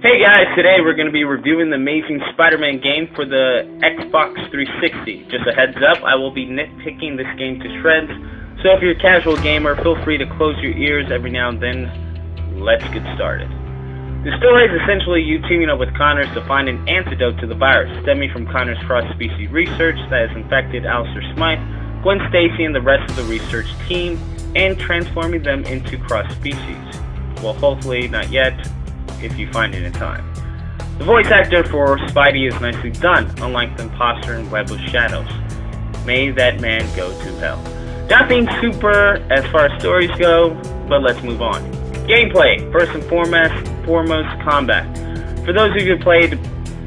Hey guys, today we're going to be reviewing the Amazing Spider-Man game for the Xbox 360. Just a heads up, I will be nitpicking this game to shreds, so if you're a casual gamer, feel free to close your ears every now and then. Let's get started. The story is essentially you teaming up with Connors to find an antidote to the virus, stemming from Connors' cross-species research that has infected Alistair Smythe, Gwen Stacy, and the rest of the research team, and transforming them into cross-species. Well, hopefully not yet, if you find it in time. The voice actor for Spidey is nicely done, unlike the imposter in Web of Shadows. May that man go to hell. Nothing super as far as stories go, but let's move on. Gameplay. First and foremost, combat. For those of you who played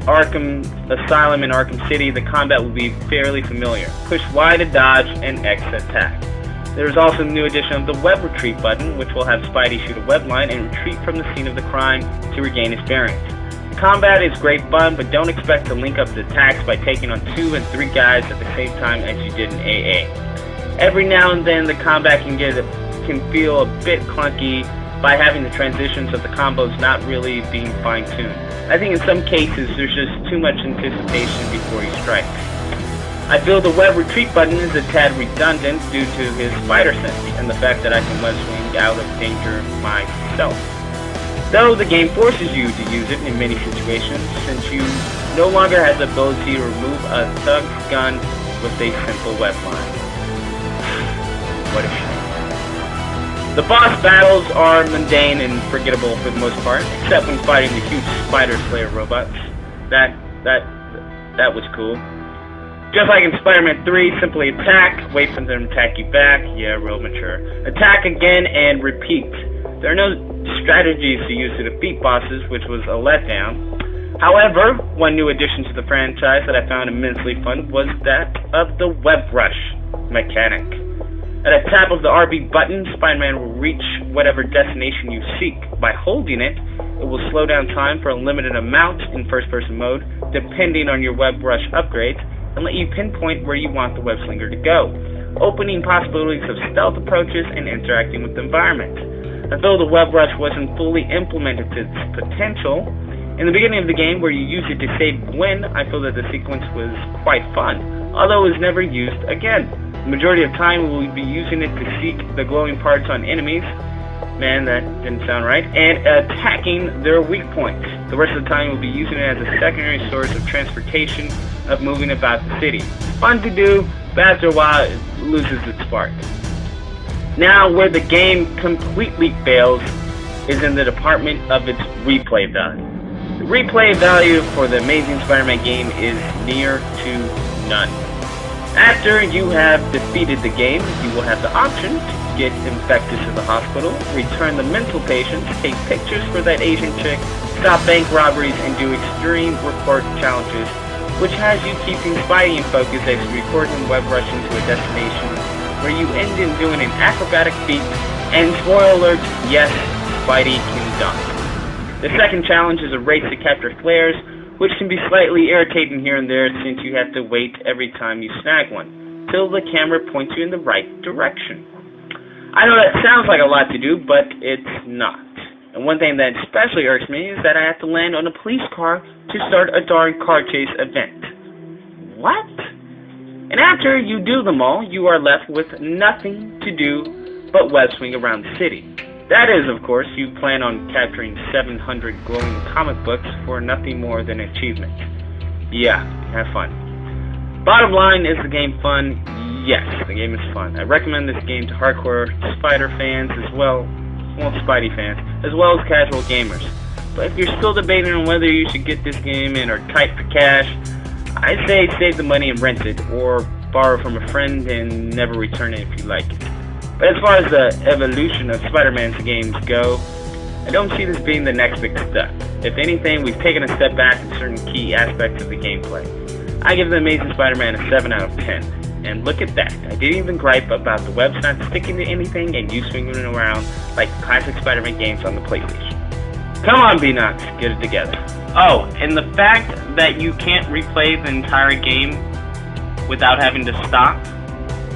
Arkham Asylum and Arkham City, the combat will be fairly familiar. Push Y to dodge and X attack. There is also a new addition of the web retreat button, which will have Spidey shoot a web line and retreat from the scene of the crime to regain his bearings. Combat is great fun, but don't expect to link up the attacks by taking on 2 and 3 guys at the same time as you did in AA. Every now and then the combat can feel a bit clunky by having the transitions of the combos not really being fine-tuned. I think in some cases there's just too much anticipation before he strikes. I feel the web retreat button is a tad redundant due to his spider sense and the fact that I can web swing out of danger myself. Though the game forces you to use it in many situations, since you no longer have the ability to remove a thug's gun with a simple web line. What a shame. The boss battles are mundane and forgettable for the most part, except when fighting the huge spider slayer robots. That was cool. Just like in Spider-Man 3, simply attack, wait for them to attack you back, yeah, real mature. Attack again and repeat. There are no strategies to use to defeat bosses, which was a letdown. However, one new addition to the franchise that I found immensely fun was that of the web rush mechanic. At a tap of the RB button, Spider-Man will reach whatever destination you seek. By holding it, it will slow down time for a limited amount in first-person mode, depending on your web rush upgrades, and let you pinpoint where you want the web slinger to go, opening possibilities of stealth approaches and interacting with the environment. Although the web rush wasn't fully implemented to its potential, in the beginning of the game where you use it to save Gwen, I feel that the sequence was quite fun, although it was never used again. The majority of time we will be using it to seek the glowing parts on enemies, man, that didn't sound right, and attacking their weak points. The rest of the time we'll be using it as a secondary source of transportation, of moving about the city. Fun to do, but after a while it loses its spark. Now, where the game completely fails is in the department of its replay value. The replay value for the Amazing Spider-Man game is near to none. After you have defeated the game, you will have the option to get infected to the hospital, return the mental patients, take pictures for that Asian chick, stop bank robberies, and do extreme report challenges, which has you keeping Spidey in focus as you record him web rushing to a destination where you end in doing an acrobatic feat, and spoiler alert, yes, Spidey can dunk. The second challenge is a race to capture flares, which can be slightly irritating here and there since you have to wait every time you snag one, till the camera points you in the right direction. I know that sounds like a lot to do, but it's not. And one thing that especially irks me is that I have to land on a police car to start a darn car chase event. What? And after you do them all, you are left with nothing to do but web swing around the city. That is, of course, you plan on capturing 700 glowing comic books for nothing more than achievement. Yeah, have fun. Bottom line, is the game fun? Yes, the game is fun. I recommend this game to hardcore Spider fans as well, Spidey fans, as well as casual gamers. But if you're still debating on whether you should get this game and are tight for cash, I say save the money and rent it, or borrow from a friend and never return it if you like it. But as far as the evolution of Spider-Man's games go, I don't see this being the next big step. If anything, we've taken a step back in certain key aspects of the gameplay. I give The Amazing Spider-Man a 7 out of 10. And look at that, I didn't even gripe about the webs not sticking to anything and you swinging it around like classic Spider-Man games on the PlayStation. Come on, B-Nox, get it together. Oh, and the fact that you can't replay the entire game without having to stop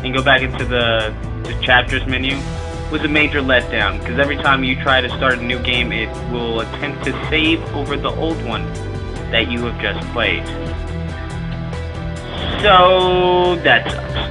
and go back into the chapters menu was a major letdown, because every time you try to start a new game, it will attempt to save over the old one that you have just played. So that sucks.